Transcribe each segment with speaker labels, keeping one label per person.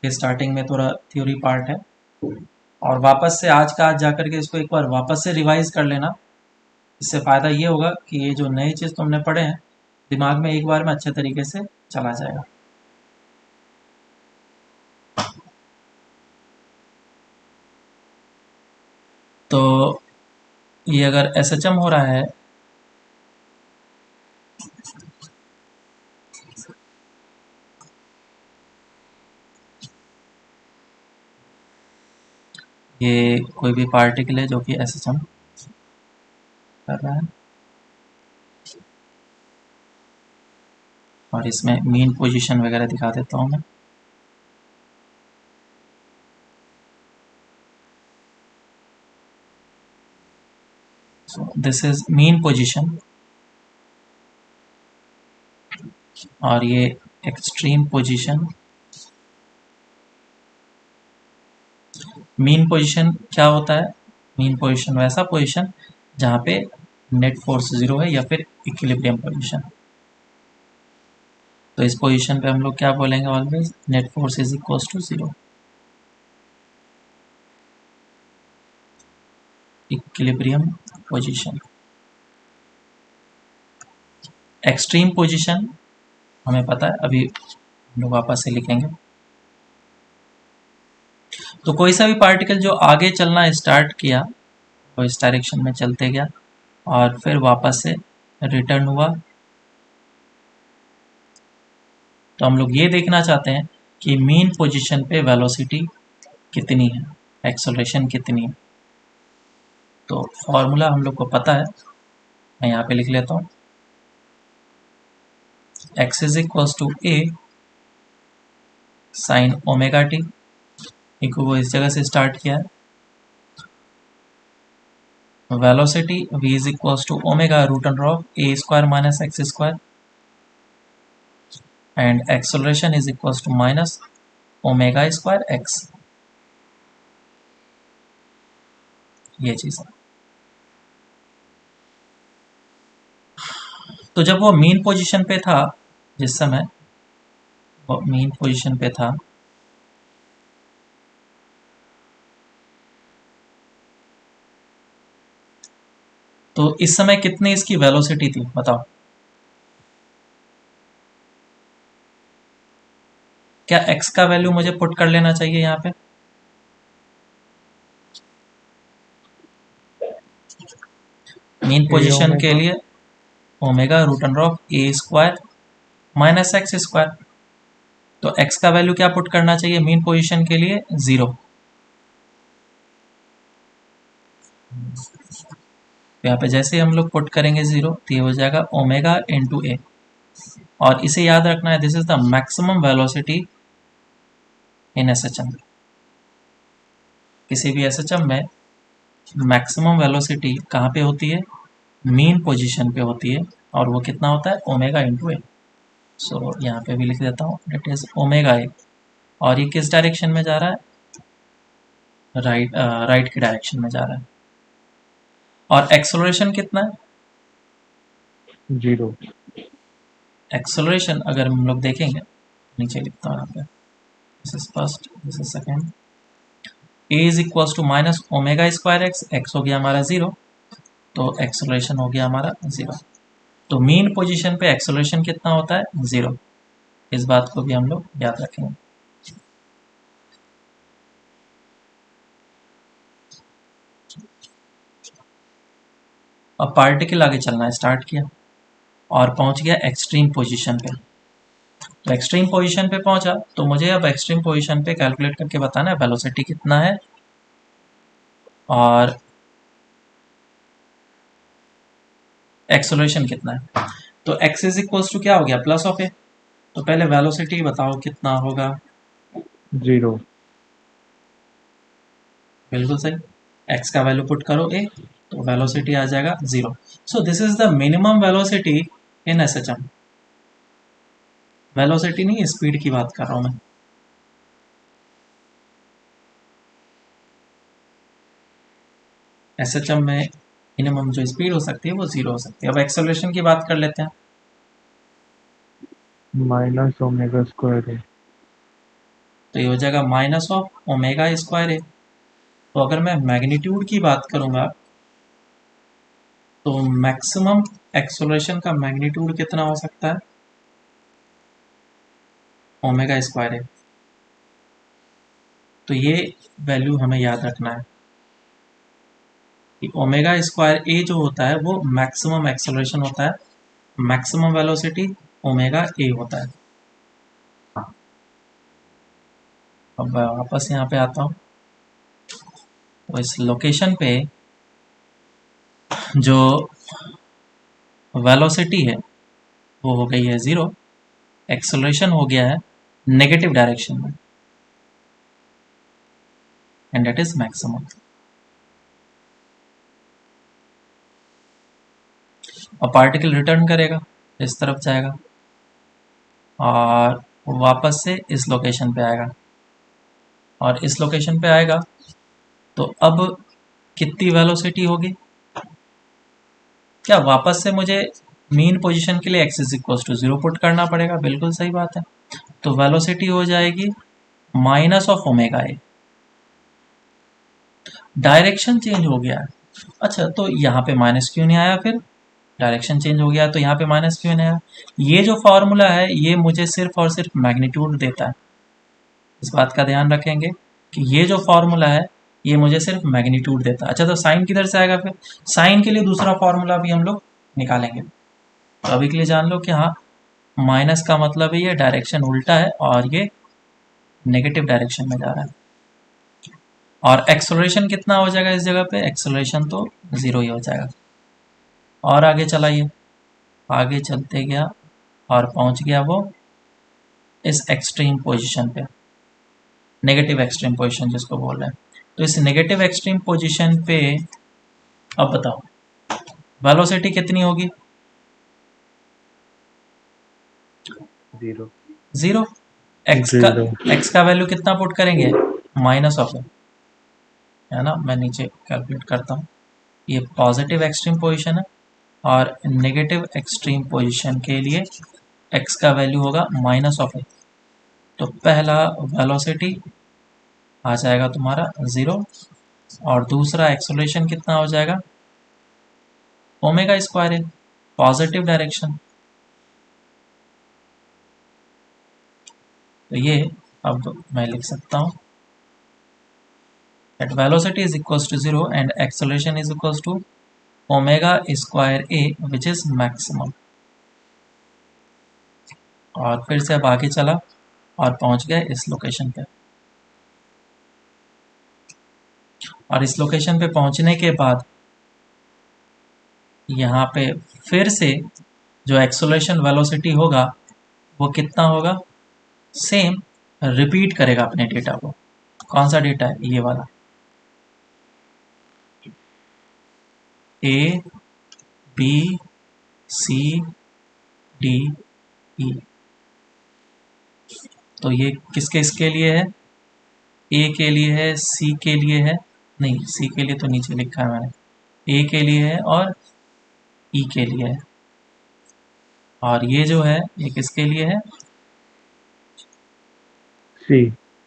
Speaker 1: ये स्टार्टिंग में थोड़ा थ्योरी पार्ट है, और वापस से आज का आज जाकर के इसको एक बार वापस से रिवाइज कर लेना। इससे फ़ायदा ये होगा कि ये जो नई चीज़ तुमने पढ़े हैं दिमाग में एक बार में अच्छे तरीके से चला जाएगा। तो ये अगर एसएचएम हो रहा है ये कोई भी पार्टिकल है जो कि एसएचएम कर रहा है, और इसमें मीन पोजीशन वगैरह दिखा देता हूँ मैं। So this is mean position, और ये एक्सट्रीम पोजीशन। मीन पोजीशन क्या होता है? मीन पोजीशन वैसा पोजीशन जहाँ पे नेट फोर्स जीरो है, या फिर इक्विलिब्रियम पोजीशन। तो इस पोजीशन पे हम लोग क्या बोलेंगे? Always net force is equal to zero. Equilibrium position. Extreme position हमें पता है, अभी हम लोग वापस से लिखेंगे। तो कोई सा भी पार्टिकल जो आगे चलना स्टार्ट किया वो इस डायरेक्शन में चलते गया और फिर वापस से रिटर्न हुआ। तो हम लोग ये देखना चाहते हैं कि मीन पोजीशन पे वेलोसिटी कितनी है, एक्सेलरेशन कितनी है। तो फॉर्मूला हम लोग को पता है, मैं यहाँ पे लिख लेता हूँ। x is equal to a sine omega t. वो इस जगह से स्टार्ट किया है। Velocity v is equal to omega root under of a square minus x square, and acceleration is equal to minus omega square x. ये चीज़ है। तो जब वो मीन पोजीशन पे था, जिस समय वो मीन पोजीशन पे था, तो इस समय कितनी इसकी वेलोसिटी थी बताओ? क्या x का वैल्यू मुझे पुट कर लेना चाहिए यहाँ पे? मीन पोजीशन के लिए omega root under of a square minus x square. तो x का वैल्यू क्या पुट करना चाहिए मीन पोजीशन के लिए? 0। यहाँ पे जैसे हम लोग पुट करेंगे 0 तो ये हो जाएगा ओमेगा इंटू ए। और इसे याद रखना है, this is the maximum velocity in SHM. किसी भी एसएचएम में मैक्सिमम वेलोसिटी कहाँ पे होती है? मीन पोजीशन पे होती है, और वो कितना होता है? ओमेगा इंटू ए। सो यहाँ पे भी लिख देता हूँ, इट इज ओमेगा ए। और ये किस डायरेक्शन में जा रहा है? राइट की डायरेक्शन में जा रहा है। और एक्सेलरेशन कितना है?
Speaker 2: 0।
Speaker 1: एक्सेलरेशन अगर हम लोग देखेंगे, नीचे लिखता हूँ यहाँ पे, this is first, this is second. A is equal to minus omega square x, x हो गया हमारा 0, तो एक्सेलरेशन हो गया हमारा 0। तो मीन पोजीशन पे एक्सेलरेशन कितना होता है? 0। इस बात को भी हम लोग याद रखेंगे। अब पार्टिकल आगे चलना स्टार्ट किया और पहुंच गया एक्सट्रीम पोजीशन पे। तो एक्सट्रीम पोजीशन पे पहुंचा तो मुझे अब एक्सट्रीम पोजीशन पे कैलकुलेट करके बताना है वेलोसिटी कितना है और एक्सेलरेशन कितना है। तो x इज इक्वल टू क्या हो गया? प्लस ऑफ ए। तो पहले वेलोसिटी बताओ कितना होगा?
Speaker 2: 0।
Speaker 1: बिल्कुल सही। x का वैल्यू पुट करो a, तो वेलोसिटी आ जाएगा 0। सो this is the minimum velocity in SHM. Velocity नहीं, स्पीड की बात कर रहा हूं मैं। एसएचएम में मिनिमम जो स्पीड हो सकती है वो 0 हो सकती है। अब एक्सेलरेशन की बात कर लेते हैं।
Speaker 2: माइनस ओमेगा स्क्वायर है।
Speaker 1: तो ये हो जाएगा माइनस ऑफ ओमेगा स्क्वायर ए। तो अगर मैं मैग्नीट्यूड की बात करूंगा तो मैक्सिमम एक्सेलरेशन का मैग्नीट्यूड कितना हो सकता है, ओमेगा स्क्वायर ए। तो ये वैल्यू हमें याद रखना है कि ओमेगा स्क्वायर ए जो होता है वो मैक्सिमम एक्सेलरेशन होता है, मैक्सिमम वेलोसिटी ओमेगा ए होता है। अब वापस यहाँ पे आता हूँ, तो इस लोकेशन पे जो वेलोसिटी है वो हो गई है 0, एक्सेलरेशन हो गया है नेगेटिव डायरेक्शन में, एंड दैट इज मैक्सिमम। और पार्टिकल रिटर्न करेगा, इस तरफ जाएगा और वापस से इस लोकेशन पे आएगा, और इस लोकेशन पे आएगा तो अब कितनी वेलोसिटी होगी, क्या वापस से मुझे मीन पोजीशन के लिए x is equal to 0 put करना पड़ेगा, बिल्कुल सही बात है। तो वेलोसिटी हो जाएगी minus of omega A, direction change हो गया है। अच्छा, तो यहाँ पे माइनस क्यों नहीं आया, फिर डायरेक्शन चेंज हो गया तो यहाँ पे माइनस क्यों नहीं आया। ये जो फॉर्मूला है ये मुझे सिर्फ और सिर्फ मैग्नीट्यूड देता है, इस बात का ध्यान रखेंगे कि ये जो फॉर्मूला है ये मुझे सिर्फ मैग्नीट्यूड देता है। अच्छा, तो साइन किधर से आएगा, फिर साइन के लिए दूसरा फॉर्मूला भी हम लोग निकालेंगे। तो अभी के लिए जान लो कि हाँ, माइनस का मतलब है ये डायरेक्शन उल्टा है और ये नेगेटिव डायरेक्शन में जा रहा है। और एक्सेलरेशन कितना हो जाएगा इस जगह पे, एक्सेलरेशन तो 0 ही हो जाएगा। और आगे चलाइए, आगे चलते गया और पहुंच गया वो इस एक्सट्रीम पोजीशन पे, नेगेटिव एक्सट्रीम पोजीशन जिसको बोल रहे हैं। तो इस नेगेटिव एक्सट्रीम पोजीशन पे अब बताओ वेलोसिटी कितनी होगी,
Speaker 3: 0
Speaker 1: 0। एक्स का वैल्यू कितना पुट करेंगे, माइनस ऑफ है ना, मैं नीचे कैलकुलेट करता हूँ। ये पॉजिटिव एक्सट्रीम पोजीशन है और नेगेटिव एक्सट्रीम पोजीशन के लिए x का वैल्यू होगा माइनस ऑफ ए। तो पहला वेलोसिटी आ जाएगा तुम्हारा 0 और दूसरा एक्सेलरेशन कितना हो जाएगा, ओमेगा स्क्वायर ए, पॉजिटिव डायरेक्शन। तो ये अब मैं लिख सकता हूँ that velocity is equals to 0 and acceleration is equals to omega square a which is maximum। और फिर से अब आगे चला और पहुंच गया इस लोकेशन पे, और इस लोकेशन पे पहुंचने के बाद यहाँ पे फिर से जो एक्सेलरेशन वेलोसिटी होगा वो कितना होगा, सेम रिपीट करेगा अपने डेटा को। कौन सा डेटा है, ये वाला, A B C D E. तो ये किसके इसके लिए है, ए के लिए है, सी के लिए है, नहीं सी के लिए तो नीचे लिखा है मैंने, ए के लिए है और ई के लिए है, और ये जो है ये किसके लिए है,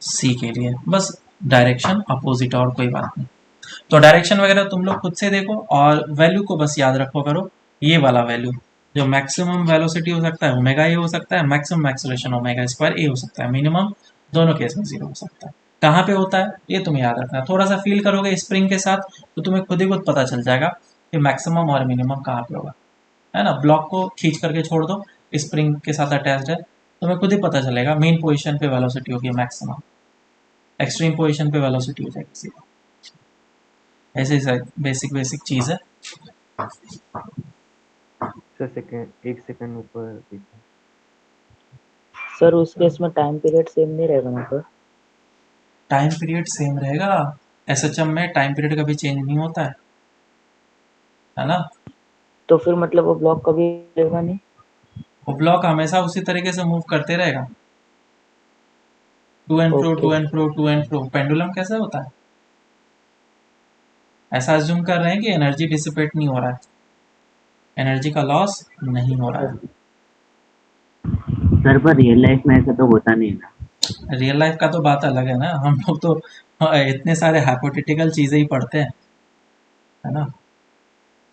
Speaker 1: सी के लिए। बस डायरेक्शन अपोजिट और कोई बात नहीं। तो डायरेक्शन वगैरह तुम लोग खुद से देखो और वैल्यू को बस याद रखो करो, ये वाला वैल्यू जो मैक्सिमम वेलोसिटी हो सकता है ओमेगा ए हो सकता है, मैक्सिमम एक्सेलरेशन ओमेगा स्क्वायर ए हो सकता है, मिनिमम दोनों केस में 0 हो सकता है। कहाँ पे होता है ये तुम्हें याद रखना है, थोड़ा सा फील करोगे स्प्रिंग के साथ तो तुम्हें खुद ही खुद पता चल जाएगा कि मैक्सिमम और मिनिमम कहाँ पे होगा, है ना। ब्लॉक को खींच करके छोड़ दो, स्प्रिंग के साथ अटैच्ड है, तुम्हें खुद ही पता चलेगा मेन पोजीशन पे वेलोसिटी होगी मैक्सिमम, एक्सट्रीम पोजीशन पे वेलोसिटी हो जाएगी 0। ऐसे बेसिक बेसिक चीज़ है।
Speaker 3: सर सेकंड, एक सेकंड ऊपर देखो
Speaker 4: सर उस केस में टाइम पीरियड सेम नहीं रहेगा ना सर,
Speaker 1: टाइम पीरियड सेम रहेगा, एसएचएम में टाइम पीरियड कभी चेंज नहीं होता है ना।
Speaker 4: तो फिर मतलब वो ब्लॉक कभी रहेगा नहीं,
Speaker 1: वो ब्लॉक हमेशा उसी तरीके से मूव करते रहेगा, to and fro to and fro to and fro. Pendulum कैसे होता है, ऐसा अज्यूम कर रहे हैं कि एनर्जी डिसिपेट नहीं हो रहा है, एनर्जी का लॉस नहीं हो रहा है।
Speaker 5: सर पर रियल लाइफ में ऐसा तो होता नहीं ना।
Speaker 1: रियल लाइफ का तो बात अलग है ना, हम लोग तो इतने सारे हाइपोथेटिकल चीज़ें ही पढ़ते हैं, है ना।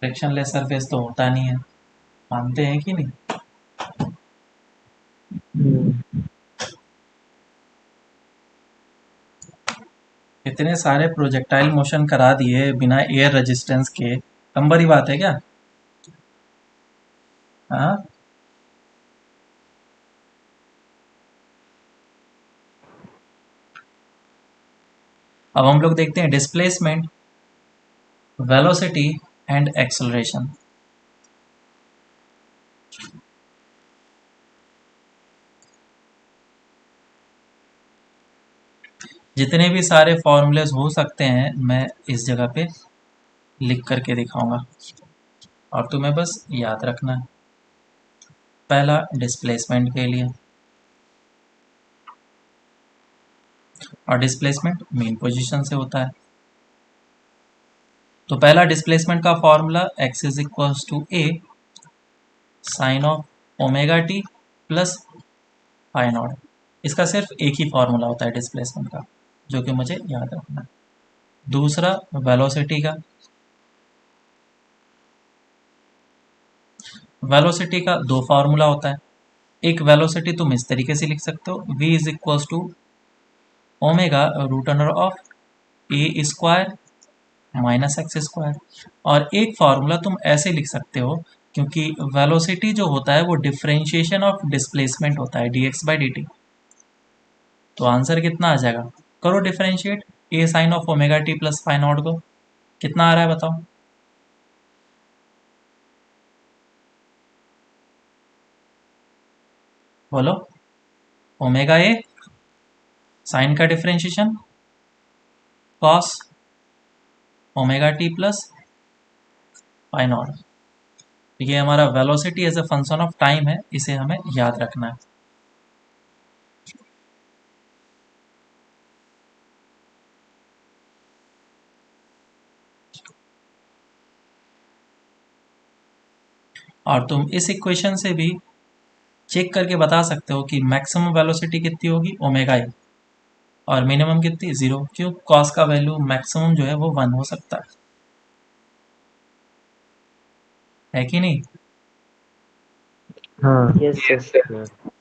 Speaker 1: फ्रिक्शनलेस सरफेस तो होता नहीं है, मानते हैं कि नहीं। इतने सारे प्रोजेक्टाइल मोशन करा दिए बिना एयर रेजिस्टेंस के, कम बड़ी बात है क्या? हाँ, अब हम लोग देखते हैं डिस्प्लेसमेंट, वेलोसिटी एंड एक्सेलरेशन। जितने भी सारे फॉर्मूलेज हो सकते हैं मैं इस जगह पे लिख करके दिखाऊंगा, और तुम्हें बस याद रखना है। पहला डिस्प्लेसमेंट के लिए, और डिस्प्लेसमेंट मेन पोजीशन से होता है। तो पहला डिस्प्लेसमेंट का formula x is equals to a sine of omega t plus pi naught. इसका सिर्फ एक ही फॉर्मूला होता है डिस्प्लेसमेंट का, जो कि मुझे याद रखना है। दूसरा वेलोसिटी का, वेलोसिटी का दो फार्मूला होता है। एक वेलोसिटी तुम इस तरीके से लिख सकते हो, v is equals to omega root under of a square minus x square. और एक फार्मूला तुम ऐसे लिख सकते हो, क्योंकि वेलोसिटी जो होता है वो डिफरेंशिएशन ऑफ डिस्प्लेसमेंट होता है dx बाई dt। तो आंसर कितना आ जाएगा, करो differentiate a sine of omega t plus phi naught को, कितना आ रहा है बताओ। बोलो, ओमेगा ए साइन का differentiation cos omega t plus pi naught. ये हमारा velocity as a function of time है, इसे हमें याद रखना है। और तुम इस इक्वेशन से भी चेक करके बता सकते हो कि मैक्सिमम वेलोसिटी कितनी होगी ओमेगा ए, और मिनिमम कितनी, जीरो। क्यों, कॉस का वैल्यू मैक्सिमम जो है वो 1 हो सकता है कि नहीं।
Speaker 3: हाँ
Speaker 4: यस
Speaker 3: यस
Speaker 4: सर।
Speaker 3: सर।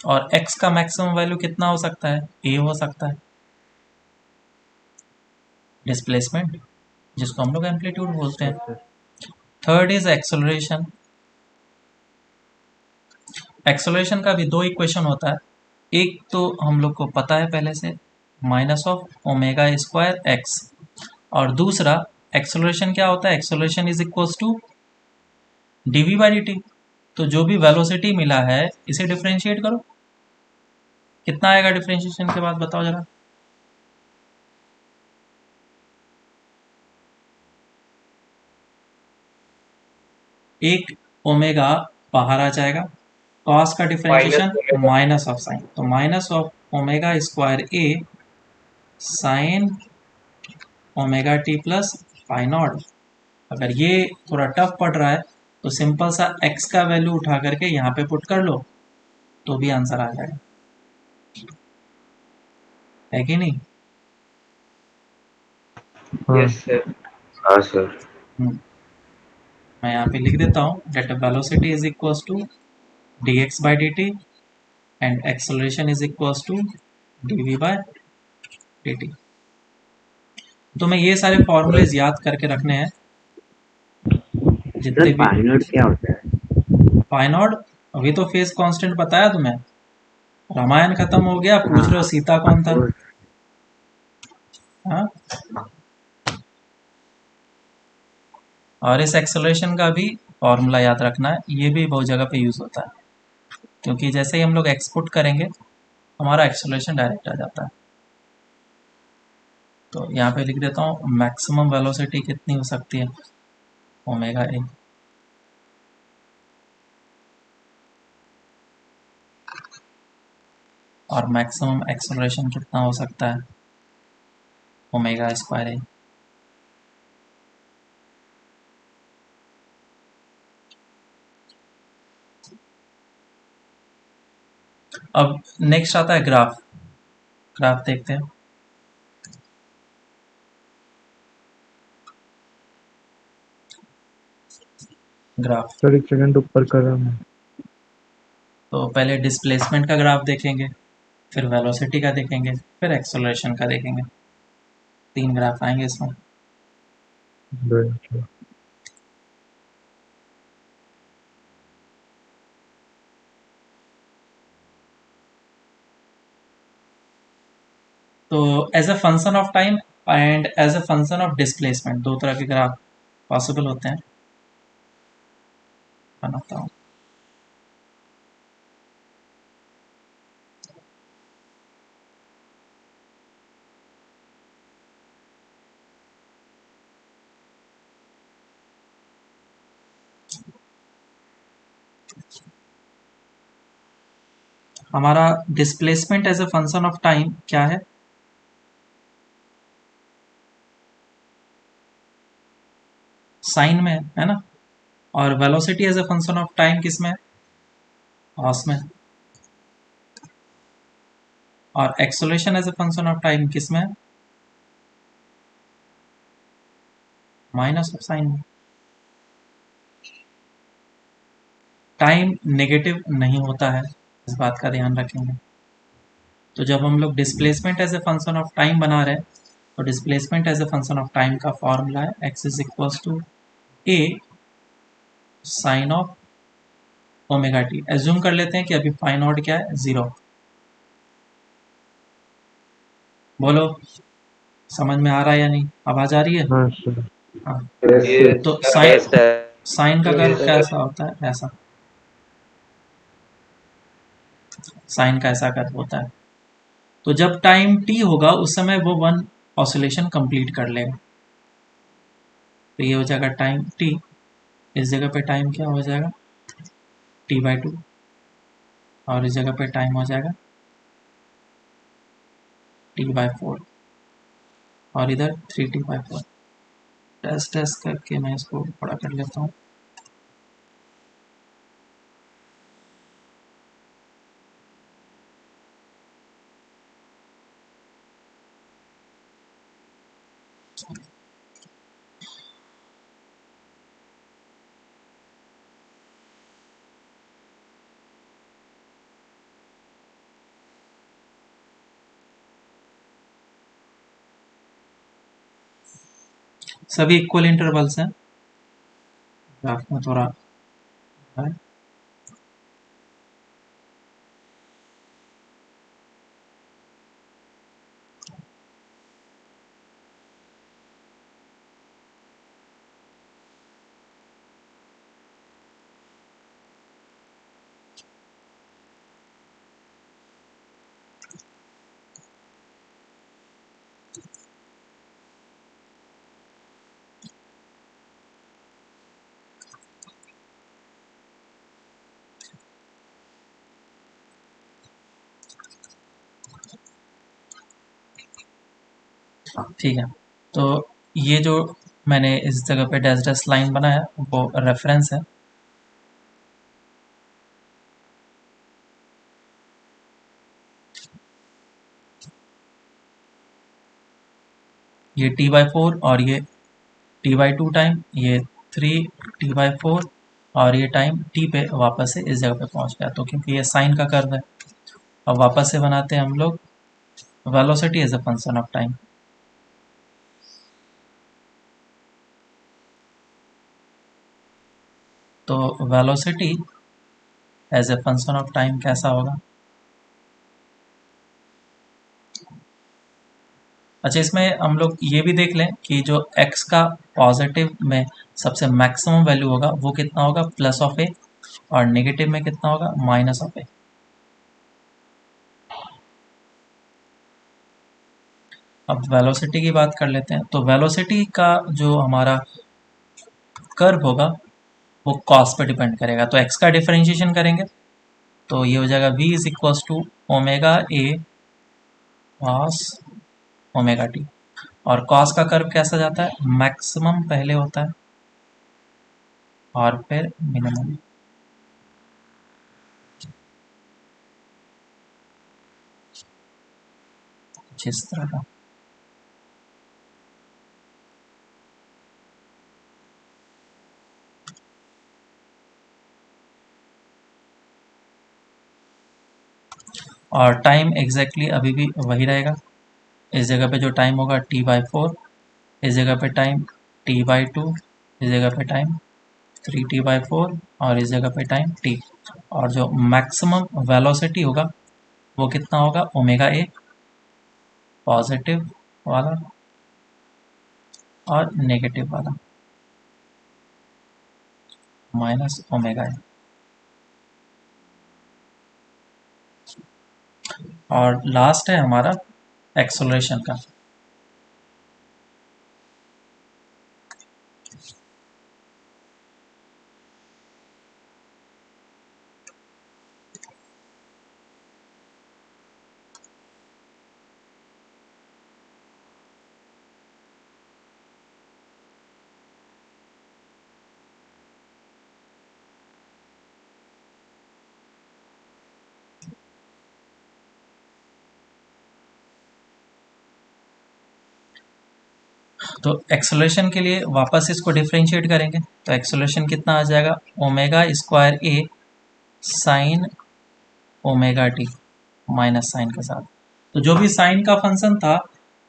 Speaker 1: और एक्स का मैक्सिमम वैल्यू कितना हो सकता है, ए हो सकता है। डिस्प्लेसमेंट, जिसको हम लोग एम्पलीट्यूड बोलते
Speaker 3: यस
Speaker 1: हैं।
Speaker 3: Sir.
Speaker 1: Third is acceleration. Acceleration का भी दो इक्वेशन होता है। एक तो हम लोग को पता है पहले से, minus of omega square x. और दूसरा एक्सेलरेशन क्या होता है, acceleration is equals to d v by d. तो जो भी वेलोसिटी मिला है इसे डिफरेंशिएट करो, कितना आएगा डिफरेंशिएशन के बाद बताओ जरा। एक ओमेगा बाहर आ जाएगा, कॉस का डिफरेंशिएशन माइनस ऑफ साइन, तो minus of omega square a sine omega t plus pi not. अगर ये थोड़ा टफ पड़ रहा है तो सिंपल सा x का वैल्यू उठा करके यहाँ पे पुट कर लो, तो भी आंसर आ जाएगा, है कि नहीं।
Speaker 3: हाँ
Speaker 2: यस सर।
Speaker 3: हाँ सर।
Speaker 1: मैं यहाँ पे लिख देता हूँ that velocity is equals to d x by d t and acceleration is equals to d v by d t. तो मैं ये सारे फॉर्मूलेज याद करके रखने हैं जितने
Speaker 3: सर
Speaker 1: भी।
Speaker 3: पाइनोट क्या होता है?
Speaker 1: पाइनॉड, अभी तो फेस कांस्टेंट बताया तुम्हें। रामायण खत्म हो गया, पूछ रहे हो
Speaker 3: हाँ
Speaker 1: सीता कौन था।
Speaker 3: वो
Speaker 1: हाँ, और इस एक्सेलरेशन का भी फॉर्मूला याद रखना है, ये भी बहुत जगह पे यूज होता है, क्योंकि जैसे ही हम लोग एक्सपोर्ट करेंगे हमारा एक्सेलरेशन डायरेक्ट आ जाता है। तो यहाँ पे लिख देता हूँ मैक्सिमम वेलोसिटी कितनी हो सकती है, ओमेगा ए। और मैक्सिमम एक्सेलरेशन कितना हो सकता है, ओमेगा स्क्वायर ए। अब नेक्स्ट आता है ग्राफ। ग्राफ देखते हैं। ग्राफ
Speaker 2: सर एक सेकंड ऊपर कर रहा हूँ।
Speaker 1: तो पहले डिस्प्लेसमेंट का ग्राफ देखेंगे, फिर वेलोसिटी का देखेंगे, फिर एक्सेलरेशन का देखेंगे। 3 ग्राफ आएंगे इसमें।
Speaker 2: Right.
Speaker 1: तो as a function of time and as a function of displacement, 2 तरह के ग्राफ पॉसिबल होते हैं। बनाता हूँ। हमारा displacement as a function of time क्या है? साइन में है ना। और velocity as a function of time किस में है? कॉस में। और acceleration as a function of time किस में है? माइनस ऑफ साइन में। टाइम नेगेटिव नहीं होता है, इस बात का ध्यान रखेंगे। तो जब हम लोग displacement as a function of time बना रहे हैं, तो displacement as a function of time का फॉर्मूला है x is equal to a sine of omega t. Assume कर लेते हैं कि अभी फाई नॉट क्या है? 0। बोलो, समझ में आ रहा है या नहीं? आवाज आ रही है?
Speaker 2: हाँ सर।
Speaker 1: हाँ।
Speaker 5: ये
Speaker 1: तो
Speaker 5: टेस्ट है।
Speaker 1: साइन का कर्व कैसा होता है? ऐसा। साइन का ऐसा कर्व होता है। तो जब टाइम टी होगा उस समय वो 1 ऑसिलेशन कंप्लीट कर लेगा। तो ये हो जाएगा टाइम टी। इस जगह पे टाइम क्या हो जाएगा? t/2। और इस जगह पे टाइम हो जाएगा t/4। और इधर 3t/4। टेस्ट टेस्ट करके मैं इसको बड़ा कर लेता हूँ। सभी इक्वल इंटरवल्स हैं। ग्राफ में थोड़ा है। ठीक है। तो ये जो मैंने इस जगह पे डैश डैश लाइन बनाया वो रेफरेंस है। ये t/4 और ये t/2 टाइम, ये 3t/4 और ये टाइम t पे वापस से इस जगह पे पहुंच गया। तो क्योंकि ये साइन का कर्व है, अब वापस से बनाते हैं हम लोग velocity as a function of time. तो velocity as a function of time कैसा होगा? अच्छा, इसमें हम लोग ये भी देख लें कि जो x का पॉजिटिव में सबसे मैक्सिमम वैल्यू होगा वो कितना होगा? Plus of a. और नेगेटिव में कितना होगा? माइनस ऑफ ए। अब वेलोसिटी की बात कर लेते हैं। तो वेलोसिटी का जो हमारा कर्व होगा वो कॉस पे डिपेंड करेगा। तो x का डिफरेंशिएशन करेंगे तो ये हो जाएगा v is equal to omega a cos omega t. और कॉस का कर्व कैसा जाता है? मैक्सिमम पहले होता है और फिर मिनिमम। कुछ इस तरह का। और टाइम एग्जैक्टली अभी भी वही रहेगा। इस जगह पे जो टाइम होगा t/4, इस जगह पे टाइम t/2, इस जगह पे टाइम 3t/4 और इस जगह पे टाइम t। और जो मैक्सिमम वेलोसिटी होगा वो कितना होगा, ओमेगा ए पॉजिटिव वाला और नेगेटिव वाला माइनस ओमेगा ए। और लास्ट है हमारा एक्सेलरेशन का। तो एक्सेलरेशन के लिए वापस इसको डिफ्रेंशिएट करेंगे तो एक्सेलरेशन कितना आ जाएगा, omega square a sine omega t minus sine के साथ। तो जो भी साइन का फंक्शन था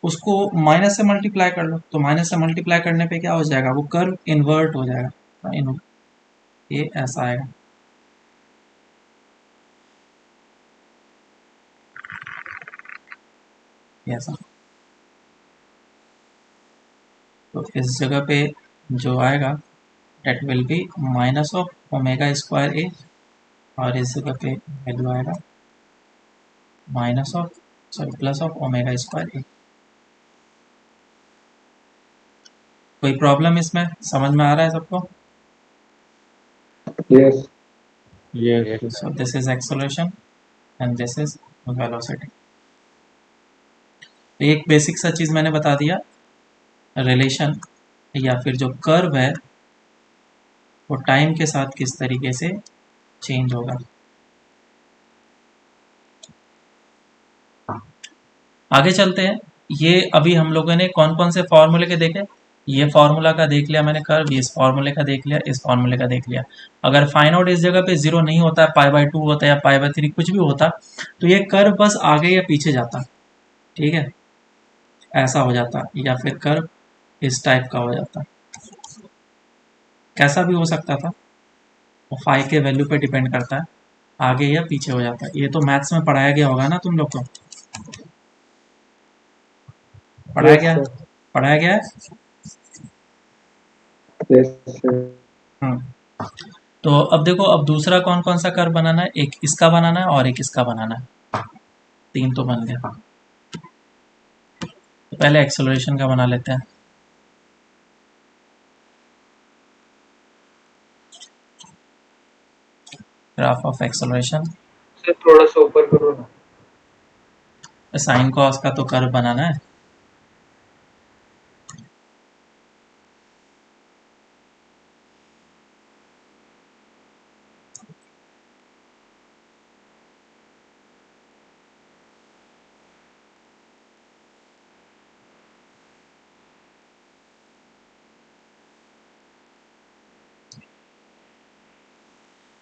Speaker 1: उसको माइनस से मल्टीप्लाई कर लो, तो माइनस से मल्टीप्लाई करने पे क्या हो जाएगा, वो कर्व इन्वर्ट हो जाएगा, ये ऐसा आएगा। ऐसा तो इस जगह पे जो आएगा that will be minus of omega square a और इस जगह पे वैल्यू आएगा minus of sorry plus of omega square a. कोई प्रॉब्लम इसमें समझ में आ रहा है सबको?
Speaker 2: Yes
Speaker 3: Yes,
Speaker 2: yes
Speaker 1: So this is acceleration and this is velocity। तो एक बेसिक सा चीज मैंने बता दिया, रिलेशन या फिर जो कर्व है वो टाइम के साथ किस तरीके से चेंज होगा। आगे चलते हैं। ये अभी हम लोगों ने कौन कौन से फॉर्मूले के देखे, ये फॉर्मूला का देख लिया मैंने कर्व, इस फॉर्मूले का देख लिया, इस फॉर्मूले का देख लिया। अगर फाइंड आउट इस जगह पे 0 नहीं होता है, π/2 होता है या π/3 कुछ भी होता, तो ये कर्व बस आगे या पीछे जाता, ठीक है, ऐसा हो जाता, या फिर कर्व इस टाइप का हो जाता, कैसा भी हो सकता था, वो फाई के वैल्यू पे डिपेंड करता है, आगे या पीछे हो जाता है। ये तो मैथ्स में पढ़ाया गया होगा ना तुम लोग को, पढ़ाया
Speaker 4: यस
Speaker 1: गया
Speaker 4: सर।
Speaker 1: पढ़ाया गया है।
Speaker 2: यस
Speaker 1: तो अब देखो, अब दूसरा कौन कौन सा कर्व बनाना है, एक इसका बनाना है और एक इसका बनाना है, 3 तो बन गया। तो पहले एक्सेलरेशन का बना लेते हैं। ग्राफ ऑफ एक्सेलरेशन,
Speaker 2: सर थोड़ा सा ऊपर करो ना।
Speaker 1: साइन कॉस का तो कर्व बनाना है।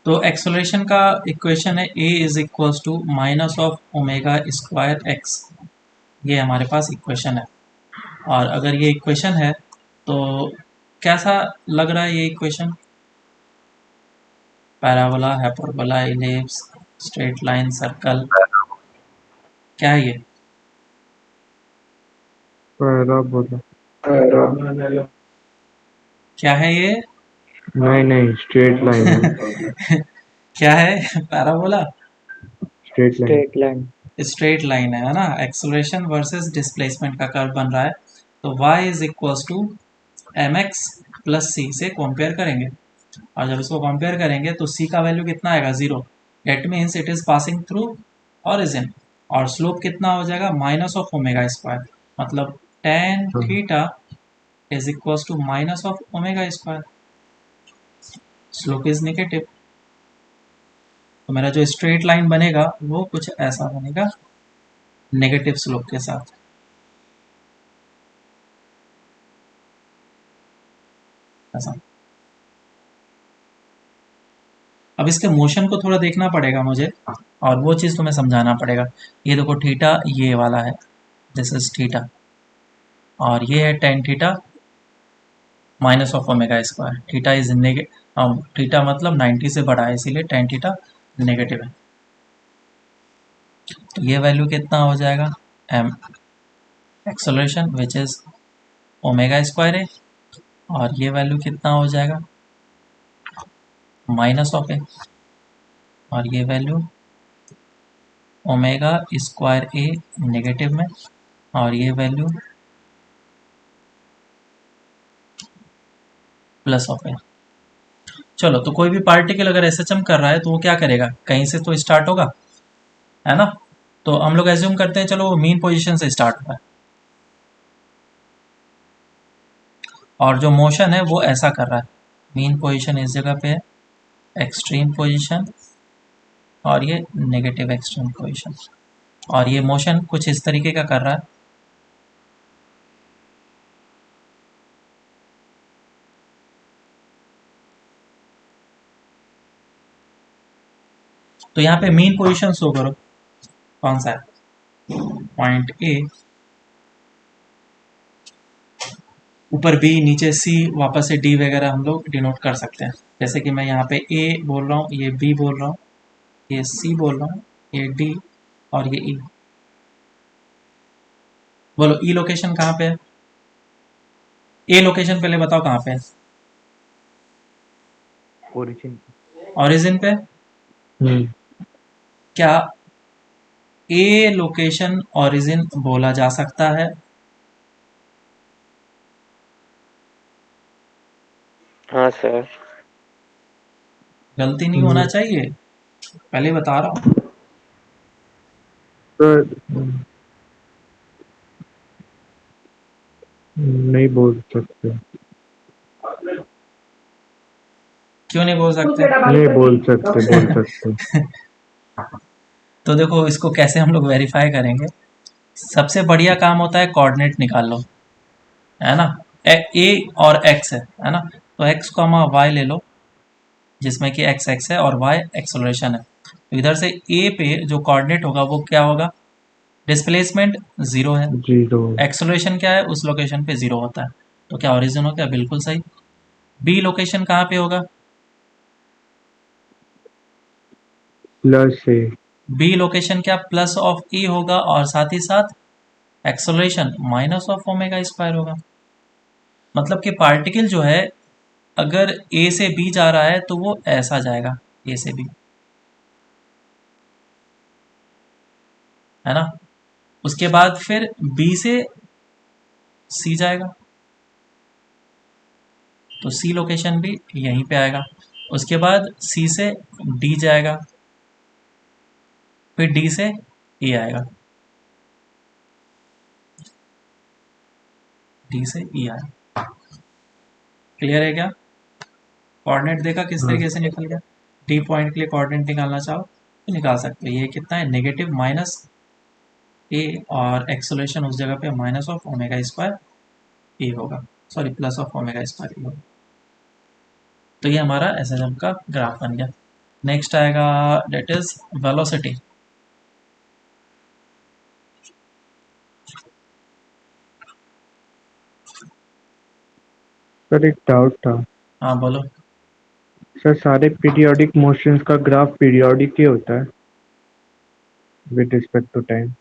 Speaker 1: तो एक्सेलरेशन का इक्वेशन है a is equals to minus of omega square x, ये हमारे पास इक्वेशन है। और अगर ये इक्वेशन है तो कैसा लग रहा है ये equation, parabola, hyperbola, ellipse, straight line, circle, क्या है ये?
Speaker 2: पैराबोला
Speaker 1: क्या है ये?
Speaker 2: नहीं स्ट्रेट लाइन है।
Speaker 1: क्या है? Parabola,
Speaker 2: straight line
Speaker 4: straight line.
Speaker 1: Straight line है ना। एक्सेलरेशन वर्सेस डिस्प्लेसमेंट का कर्व बन रहा है, तो y is equals to mx plus c से कंपेयर करेंगे, और जब इसको कंपेयर करेंगे तो c का वैल्यू कितना आएगा, 0। That means it is passing through origin, और स्लोप कितना हो जाएगा, माइनस ऑफ ओमेगा स्क्वायर, मतलब tan theta is equals to minus of omega square, slope is negative. तो मेरा जो स्ट्रेट लाइन बनेगा वो कुछ ऐसा बनेगा, नेगेटिव स्लोप के साथ। ऐसा। अब इसके मोशन को थोड़ा देखना पड़ेगा मुझे, और वो चीज़ तुम्हें समझाना पड़ेगा। ये देखो थीटा ये वाला है, दिस इज थीटा, और ये है tan theta minus of omega square. Theta is negative, theta मतलब 90 से बड़ा है, इसीलिए टेन थीटा नेगेटिव है। तो ये वैल्यू कितना हो जाएगा, m acceleration which is omega square है, और ये वैल्यू कितना हो जाएगा माइनस ऑफ ए, और ये वैल्यू ओमेगा स्क्वायर ए नेगेटिव में, और ये वैल्यू प्लस ऑफ ए। चलो, तो कोई भी पार्टिकल अगर एसएचएम कर रहा है तो वो क्या करेगा, कहीं से तो स्टार्ट होगा, है ना। तो हम लोग एज्यूम करते हैं चलो वो मीन पोजीशन से स्टार्ट होगा, और जो मोशन है वो ऐसा कर रहा है, मीन पोजीशन इस जगह पे है, एक्सट्रीम पोजीशन, और ये नेगेटिव एक्सट्रीम पोजीशन, और ये मोशन कुछ इस तरीके का कर रहा है। तो यहाँ पे मीन पोजीशन शो करो, कौन सा है, पॉइंट ए, ऊपर बी, नीचे सी, वापस से डी वगैरह हम लोग डिनोट कर सकते हैं। जैसे कि मैं यहाँ पे ए बोल रहा हूँ, ये बी बोल रहा हूँ, ये सी बोल रहा हूँ, ये डी, और ये ई। बोलो ई लोकेशन कहाँ पे है, ए लोकेशन पहले बताओ कहाँ पे है,
Speaker 3: ओरिजिन।
Speaker 1: ओरिजिन पे। क्या ए लोकेशन ओरिजिन बोला जा सकता है,
Speaker 2: हाँ सर।
Speaker 1: गलती नहीं होना चाहिए, पहले बता रहा हूँ।
Speaker 2: सर नहीं बोल सकते।
Speaker 1: क्यों नहीं बोल सकते,
Speaker 2: नहीं बोल सकते।
Speaker 1: तो देखो इसको कैसे हम लोग वेरीफाई करेंगे। सबसे बढ़िया काम होता है कोऑर्डिनेट निकाल लो, है ना। ए और एक्स है ना, तो एक्स कॉमा वाई ले लो, जिसमें कि एक्स एक्स है और वाई एक्सेलरेशन है। तो इधर से ए पे जो कोऑर्डिनेट होगा वो क्या होगा, डिस्प्लेसमेंट जीरो है,
Speaker 2: 0
Speaker 1: एक्सेलरेशन क्या है उस लोकेशन पे जीरो होता है, तो क्या ओरिजिन हो गया, बिल्कुल सही। बी लोकेशन कहाँ पे होगा,
Speaker 2: प्लस ए।
Speaker 1: बी लोकेशन क्या प्लस ऑफ ई होगा, और साथ ही साथ acceleration minus of omega square होगा। मतलब कि पार्टिकल जो है अगर ए से बी जा रहा है तो वो ऐसा जाएगा, ए से बी, है ना। उसके बाद फिर बी से सी जाएगा, तो सी लोकेशन भी यहीं पे आएगा। उसके बाद सी से डी जाएगा, फिर डी से ए आएगा, डी से ई आएगा। क्लियर है क्या, कोऑर्डिनेट देखा किस तरीके से निकल गया। डी पॉइंट के लिए कोऑर्डिनेट निकालना चाहो तो निकाल सकते हो। ये कितना है, नेगेटिव माइनस ए, और एक्सेलरेशन उस जगह पे minus of omega square a होगा, sorry plus of omega square a होगा। तो ये हमारा एसएचएम का ग्राफ बन गया। नेक्स्ट आएगा डेट इज वेलोसिटी।
Speaker 2: सर एक डाउट था।
Speaker 1: हाँ बोलो।
Speaker 2: सर सारे पीरियोडिक मोशंस का ग्राफ पीरियोडिक ही होता है विद रिस्पेक्ट टू टाइम?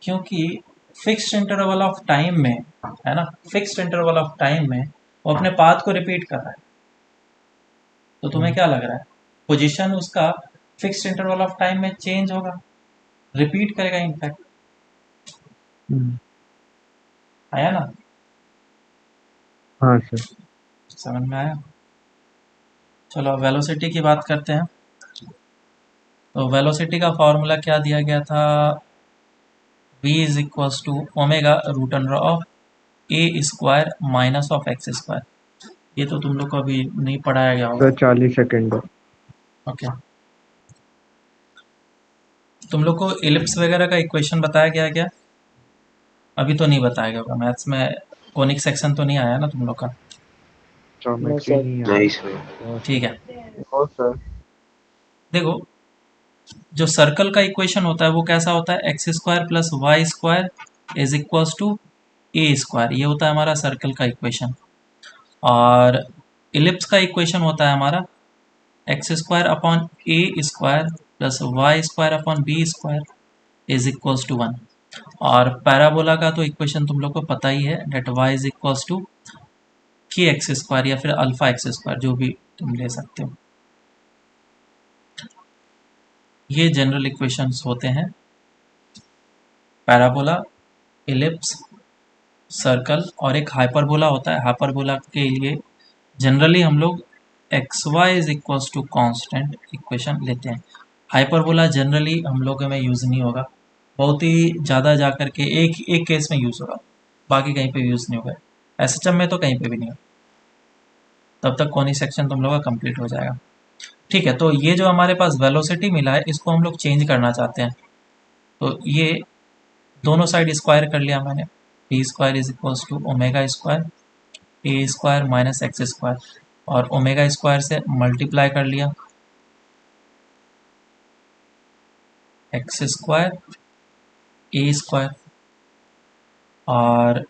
Speaker 1: क्योंकि फिक्स्ड इंटरवल ऑफ टाइम में, है ना, फिक्स्ड इंटरवल ऑफ टाइम में वो अपने पाथ को रिपीट कर रहा है। तो तुम्हें क्या लग रहा है, पोजीशन उसका फिक्स्ड इंटरवल ऑफ टाइम में चेंज होगा, रिपीट करेगा इनफैक्ट। आया ना,
Speaker 2: हाँ सर।
Speaker 1: समझ में आया। चलो वेलोसिटी की बात करते हैं। तो वेलोसिटी का फॉर्मूला क्या दिया गया था, v is equals to omega root under of a square minus of x square. ये तो तुम लोग को अभी नहीं पढ़ाया गया होगा।
Speaker 2: Sir 40 second.
Speaker 1: ओके, तुम लोग को इलिप्स वगैरह का इक्वेशन बताया गया क्या, अभी तो नहीं बताया गया होगा। मैथ्स में कोनिक सेक्शन तो नहीं आया ना तुम लोग का।
Speaker 2: Geometry
Speaker 4: sir.
Speaker 2: नहीं है।
Speaker 5: नहीं सर।
Speaker 1: ठीक है,
Speaker 2: नो सर।
Speaker 1: देखो जो सर्कल का इक्वेशन होता है वो कैसा होता है, x square plus y square is equal to a square, ये होता है हमारा सर्कल का इक्वेशन। और इलिप्स का इक्वेशन होता है हमारा x square upon a square plus y square upon b square is equals to 1। और पैराबोला का तो इक्वेशन तुम लोग को पता ही है, that y is equals to k x square या फिर अल्फा एक्स स्क्वायर, जो भी तुम ले सकते हो। ये जनरल इक्वेशंस होते हैं पैराबोला, इलिप्स, सर्कल, और एक हाइपरबोला होता है। हाइपरबोला के लिए जनरली हम लोग x y is equals to constant equation लेते हैं। हाइपरबोला जनरली हम लोगों में यूज़ नहीं होगा, बहुत ही ज़्यादा जा करके एक केस में यूज़ होगा, बाकी कहीं पे यूज़ नहीं होगा। एसएचएम में तो कहीं पे भी नहीं होगा। तब तक कौन ही सेक्शन तुम लोग का कंप्लीट हो जाएगा। ठीक है, तो ये जो हमारे पास वेलोसिटी मिला है इसको हम लोग चेंज करना चाहते हैं, तो ये दोनों साइड स्क्वायर कर लिया मैंने। P square is equals to omega square a square minus x square, और ओमेगा स्क्वायर से मल्टीप्लाई कर लिया एक्स स्क्वायर ए स्क्वायर। और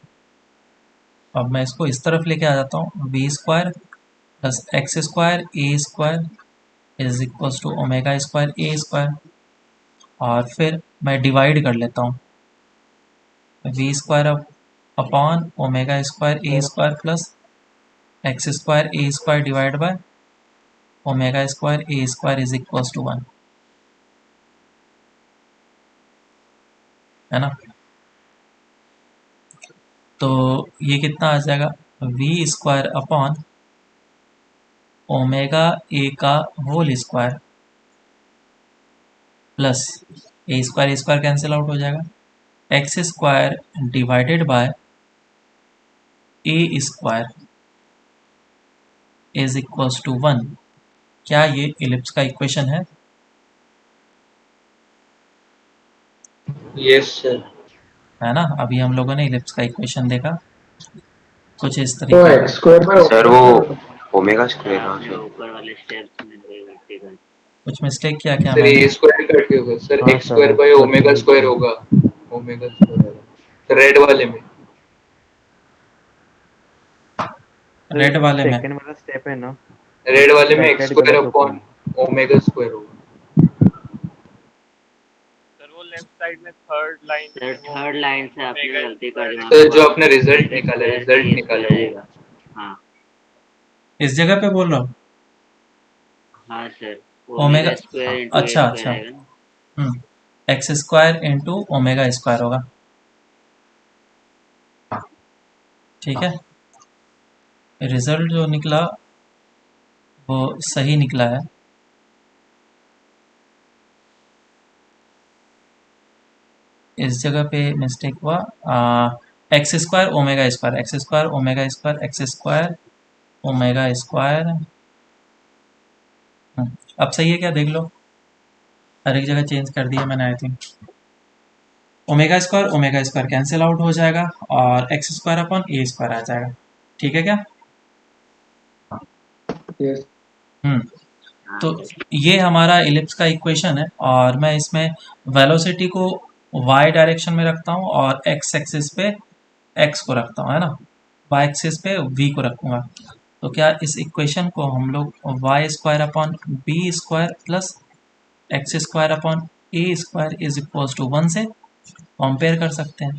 Speaker 1: अब मैं इसको इस तरफ लेके आ जाता हूँ, b square plus x square a square is equals to omega square a square. और फिर मैं डिवाइड कर लेता हूँ, v square upon omega square a square plus x square a square divide by omega square a square is equals to 1, है ना। तो ये कितना आ जाएगा, v square upon omega a का whole square plus a square cancel out हो जाएगा, x square divided by a square is equals to 1। क्या ये इलिप्स का इक्वेशन है?
Speaker 5: Yes sir.
Speaker 1: है ना। अभी हम लोगों ने इलिप्स का इक्वेशन देखा कुछ इस
Speaker 5: तो
Speaker 1: तरीके
Speaker 5: एक्स स्क्वायर पर सर वो ओमेगा स्क्वायर, हाँ सर।
Speaker 6: ऊपर वाले स्टेप्स में गलती कर।
Speaker 1: कुछ मिस्टेक किया क्या
Speaker 7: सर
Speaker 1: मैंने?
Speaker 7: ए स्क्वायर कट के होगा सर,
Speaker 2: हाँ
Speaker 7: x
Speaker 2: sir,
Speaker 7: square by
Speaker 2: x
Speaker 7: omega square होगा, ओमेगा स्क्वायर सर रेड वाले में।
Speaker 1: रेड वाले में
Speaker 3: सेकंड वाला स्टेप है ना,
Speaker 7: रेड वाले में एक्स
Speaker 3: ब्रैकेट
Speaker 7: स्क्वायर
Speaker 3: गलत
Speaker 7: अपॉन
Speaker 3: ओपन।
Speaker 7: ओमेगा स्क्वायर होगा।
Speaker 8: सर वो लेफ्ट साइड में third line
Speaker 6: sir third line से आपने गलती कर दी।
Speaker 7: सर जो आपने रिजल्ट निकाला वो।
Speaker 6: हाँ
Speaker 1: इस जगह पे बोल रहा हूँ।
Speaker 6: हाँ सर,
Speaker 1: ओमेगा,
Speaker 6: स्क्वायर इनटू ए
Speaker 1: अच्छा
Speaker 6: स्क्वायर आएगा ना।
Speaker 1: X square into omega square होगा, ठीक है। रिजल्ट जो निकला वो सही निकला है। इस जगह पे मिस्टेक हुआ, x square omega square, x square omega square, x square omega square. अब सही है क्या, देख लो। हर एक जगह चेंज कर दिया मैंने I think. Omega square cancel out हो जाएगा और x square upon a square आ जाएगा, ठीक है क्या?
Speaker 7: यस।
Speaker 1: तो ये हमारा इलिप्स का इक्वेशन है, और मैं इसमें वेलोसिटी को y डायरेक्शन में रखता हूँ और x एक्सिस पे x को रखता हूँ, है ना। y एक्सिस पे v को रखूँगा। तो क्या इस इक्वेशन को हम लोग y square upon b square plus x square upon a square is equals to 1 से कंपेयर कर सकते हैं।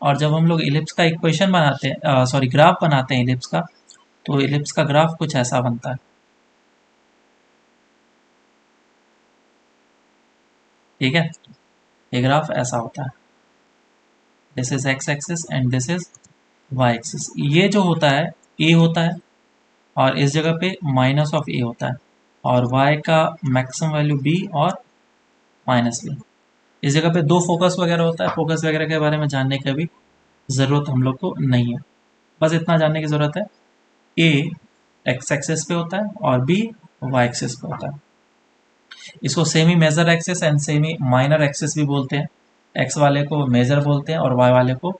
Speaker 1: और जब हम लोग इलिप्स का इक्वेशन बनाते हैं, सॉरी ग्राफ बनाते हैं इलिप्स का, तो इलिप्स का ग्राफ कुछ ऐसा बनता है, ठीक है। ये ग्राफ ऐसा होता है, this is x axis and this is y axis. ये जो होता है ए होता है, और इस जगह पे माइनस ऑफ ए होता है, और y का मैक्सिमम वैल्यू b और माइनस b। इस जगह पे दो फोकस वगैरह होता है, फोकस वगैरह के बारे में जानने की अभी ज़रूरत हम लोग को नहीं है, बस इतना जानने की ज़रूरत है a एक्स एक्सिस पे होता है और b वाई एक्सिस पे होता है। इसको semi major axis and semi minor axis भी बोलते हैं। एक्स वाले को मेजर बोलते हैं और वाई वाले को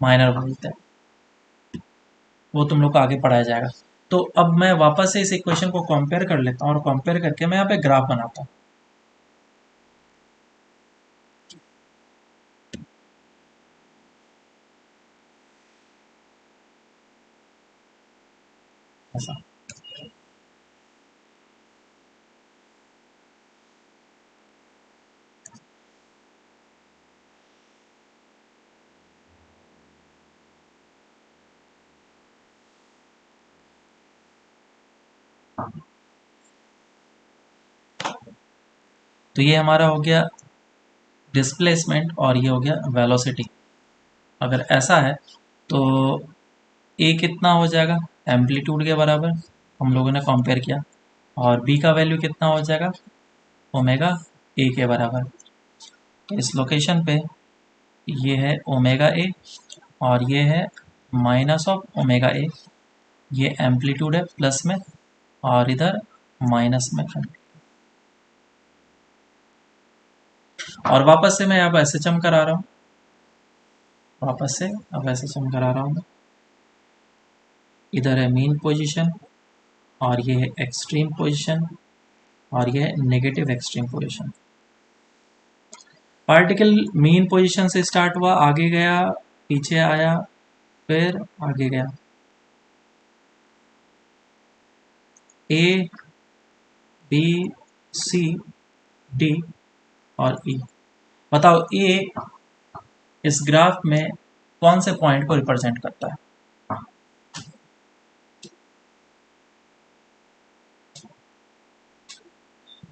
Speaker 1: माइनर बोलते हैं। वो तुम लोग को आगे पढ़ाया जाएगा। तो अब मैं वापस से इस इक्वेशन को कंपेयर कर लेता हूँ और कंपेयर करके मैं यहाँ पे ग्राफ बनाता हूँ। ऐसा तो ये हमारा हो गया डिस्प्लेसमेंट और ये हो गया वेलोसिटी। अगर ऐसा है तो ए कितना हो जाएगा, एम्पलीट्यूड के बराबर हम लोगों ने कंपेयर किया, और बी का वैल्यू कितना हो जाएगा, ओमेगा ए के बराबर। तो इस लोकेशन पे ये है ओमेगा ए और ये है माइनस ऑफ ओमेगा ए, ये एम्पलीट्यूड है प्लस में और इधर माइनस में। और वापस से मैं अब एसएचएम करा रहा हूँ, वापस से अब एसएचएम करा रहा हूँ। इधर है मीन पोजीशन और ये है एक्सट्रीम पोजीशन और ये है negative extreme position. Particle mean position से स्टार्ट हुआ, आगे गया, पीछे आया, फिर आगे गया। ए बी सी डी और ई। बताओ ए इस ग्राफ में कौन से पॉइंट को रिप्रेजेंट करता है?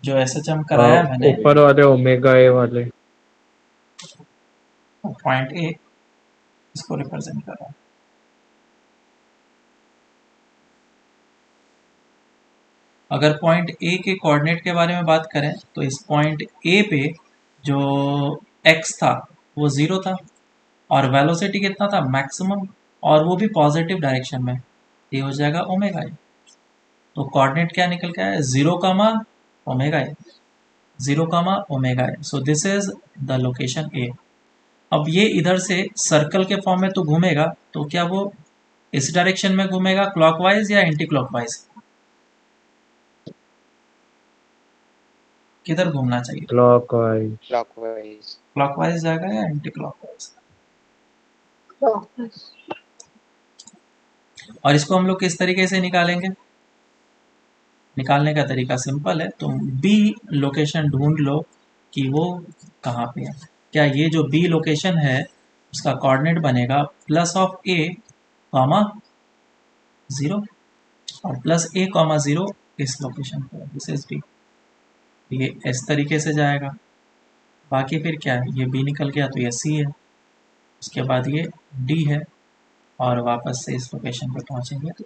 Speaker 1: जो एसएचएम कराया है मैंने,
Speaker 2: ऊपर वाले ओमेगा ए वाले।
Speaker 1: पॉइंट ए इसको रिप्रेजेंट कर रहा है। अगर पॉइंट ए के कोऑर्डिनेट के बारे में बात करें तो इस पॉइंट ए पे जो एक्स था वो 0 था और वेलोसिटी कितना था, मैक्सिमम, और वो भी पॉजिटिव डायरेक्शन में, ये हो जाएगा ओमेगा ए। तो कोऑर्डिनेट क्या निकल के आया, 0 comma omega a, 0 comma omega a. So this is the location a. अब ये इधर से सर्कल के फॉर्म में तो घूमेगा, तो क्या वो इस डायरेक्शन में घूमेगा क्लॉकवाइज या एंटी क्लॉकवाइज, किधर घूमना चाहिए?
Speaker 2: क्लॉकवाइज।
Speaker 5: क्लॉकवाइज।
Speaker 1: क्लॉकवाइज जाएगा या एंटी क्लॉकवाइज? और इसको हम लोग किस तरीके से निकालेंगे? निकालने का तरीका सिंपल है, तुम बी लोकेशन ढूंढ लो कि वो कहाँ पे है। क्या ये जो बी लोकेशन है उसका कोऑर्डिनेट बनेगा प्लस ऑफ ए कॉमा 0 और प्लस ए कॉमा 0 इस लोकेशन पर, दिस इज बी। ये इस तरीके से जाएगा। बाकी फिर क्या है, ये बी निकल गया तो ये सी है, उसके बाद ये डी है और वापस से इस लोकेशन पे पहुंचेंगे तो,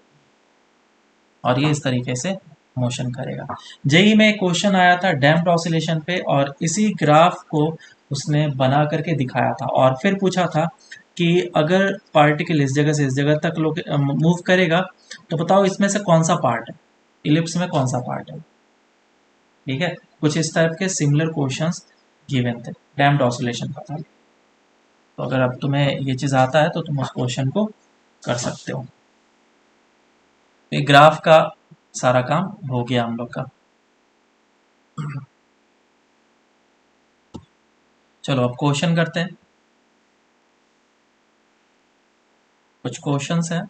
Speaker 1: और ये इस तरीके से मोशन करेगा। जेई में क्वेश्चन आया था डैम्प्ड ऑसिलेशन पे और इसी ग्राफ को उसने बना करके दिखाया था और फिर पूछा था कि अगर पार्टिकल इस जगह से इस जगह तक मूव करेगा तो बताओ इसमें से कौन सा पार्ट है, इलिप्स में कौन सा पार्ट है। ठीक है, कुछ इस टाइप के सिमिलर क्वेश्चंस गिवन थे, डैम्प्ड ऑसिलेशन का था। तो अगर अब तुम्हें ये चीज़ आता है तो तुम उस क्वेश्चन को कर सकते हो। ये ग्राफ का सारा काम हो गया हम लोग का। चलो अब क्वेश्चन करते हैं। कुछ क्वेश्चंस हैं,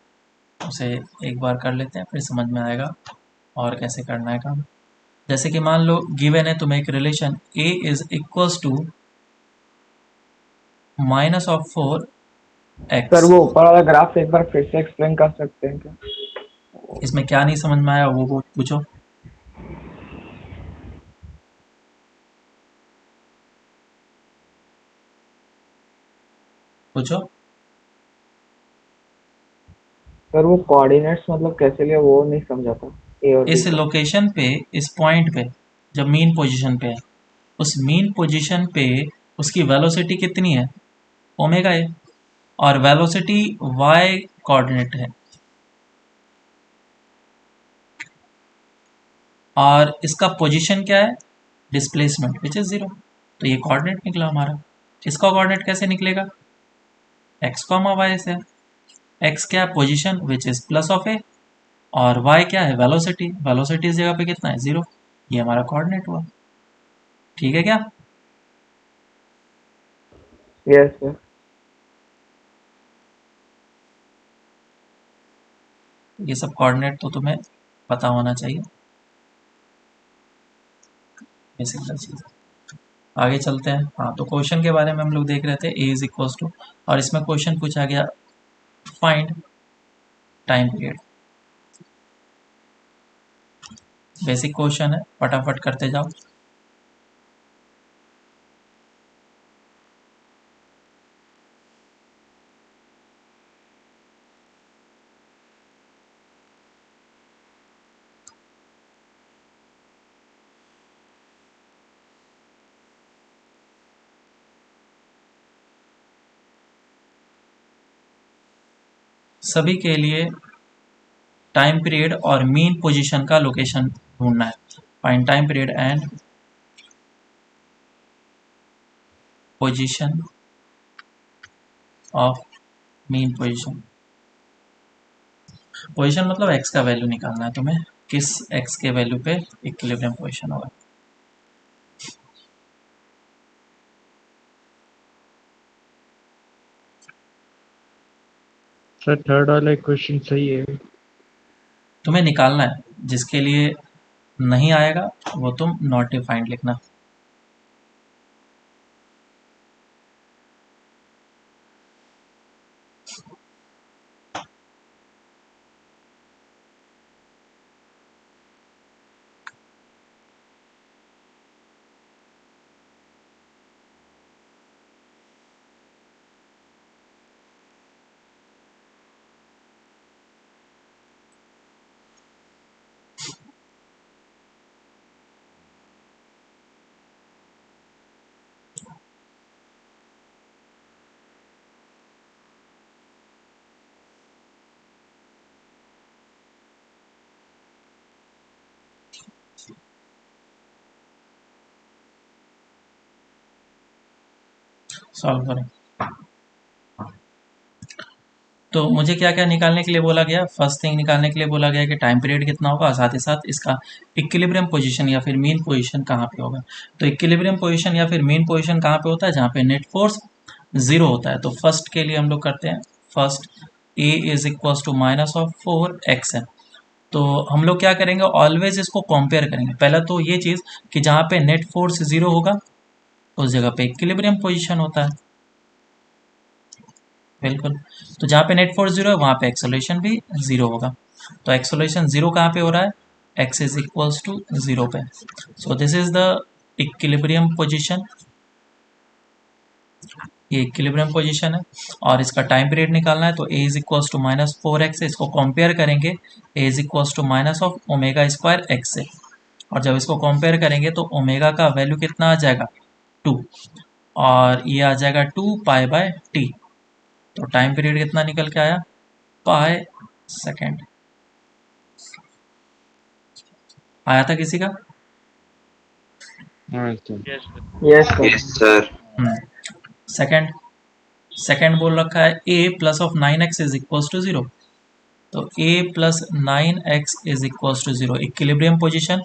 Speaker 1: उसे एक बार कर लेते हैं, फिर समझ में आएगा और कैसे करना है काम। जैसे कि मान लो गिवन है तुम्हें एक relation a is equals to minus of 4x।
Speaker 9: Sir वो ऊपर वाला ग्राफ एक बार फिर से एक्सप्लेन कर सकते हैं क्या?
Speaker 1: इसमें क्या नहीं समझ में आया वो पूछो। पूछो।
Speaker 9: सर वो कोऑर्डिनेट्स मतलब कैसे लिए वो नहीं समझा था। ए और
Speaker 1: इस
Speaker 9: बी का।
Speaker 1: लोकेशन पे, इस पॉइंट पे जब मीन पोजीशन पे है, उस मीन पोजीशन पे उसकी वेलोसिटी कितनी है, ओमेगा ए, और वेलोसिटी y कोऑर्डिनेट है और इसका पोजीशन क्या है, डिस्प्लेसमेंट विच इज 0। तो ये कोऑर्डिनेट निकला हमारा। इसका कोऑर्डिनेट कैसे निकलेगा, x कॉमा वाई से। x क्या है, position which is plus of a, और y क्या है, वेलोसिटी, वेलोसिटी इस जगह पे कितना है 0, ये हमारा कोऑर्डिनेट हुआ। ठीक है क्या?
Speaker 9: Yes sir.
Speaker 1: ये सब कोऑर्डिनेट तो तुम्हें पता होना चाहिए, बेसिक चीज़। आगे चलते हैं। हाँ, तो क्वेश्चन के बारे में हम लोग देख रहे थे, ए इज इक्वल्स टू, और इसमें क्वेश्चन पूछा गया find time period. Basic question है, फटाफट करते जाओ। सभी के लिए टाइम पीरियड और मीन पोजीशन का लोकेशन ढूंढना है। Find time period and position of mean position. Position मतलब एक्स का वैल्यू निकालना है तुम्हें, किस एक्स के वैल्यू पे इक्विलिब्रियम पोजीशन होगा।
Speaker 2: सर थर्ड वाला क्वेश्चन सही है।
Speaker 1: तुम्हें निकालना है, जिसके लिए नहीं आएगा वो तुम नॉट डिफाइंड लिखना। सॉल्व करें। तो मुझे क्या क्या निकालने के लिए बोला गया, फर्स्ट थिंग निकालने के लिए बोला गया कि टाइम पीरियड कितना होगा, साथ ही साथ इसका इक्विलिब्रियम पोजीशन या फिर मीन पोजीशन कहाँ पे होगा। तो इक्विलिब्रियम पोजीशन या फिर मीन पोजीशन कहाँ पे होता है, जहाँ पे नेट फोर्स 0 होता है। तो फर्स्ट के लिए हम लोग करते हैं, first a is equal to minus of 4x है। तो हम लोग क्या करेंगे, ऑलवेज इसको कंपेयर करेंगे। पहला तो ये चीज़ कि जहाँ पे नेट फोर्स 0 होगा उस जगह पे इक्विलिब्रियम पोजीशन होता है, बिल्कुल। तो जहाँ पे नेट फोर्स 0 है वहाँ पे एक्सेलरेशन भी 0 होगा। तो एक्सेलरेशन 0 कहाँ पे हो रहा है, x इज इक्वल्स टू 0 पे। So this is the equilibrium position, ये इक्विलिब्रियम पोजीशन है। और इसका टाइम पीरियड निकालना है, तो a is equals to minus 4x से इसको कंपेयर करेंगे a is equals to minus of omega square x से। और जब इसको कंपेयर करेंगे तो ओमेगा का वैल्यू कितना आ जाएगा 2, और ये आ जाएगा 2 पाई बाय टी। तो टाइम पीरियड कितना निकल के आया, पाई सेकेंड। आया था किसी का?
Speaker 2: हाँ sir.
Speaker 8: Yes
Speaker 9: yes sir.
Speaker 5: Yes sir.
Speaker 1: Second बोल रखा है a plus of 9x is equals to 0। तो a plus 9x is equals to 0 equilibrium position,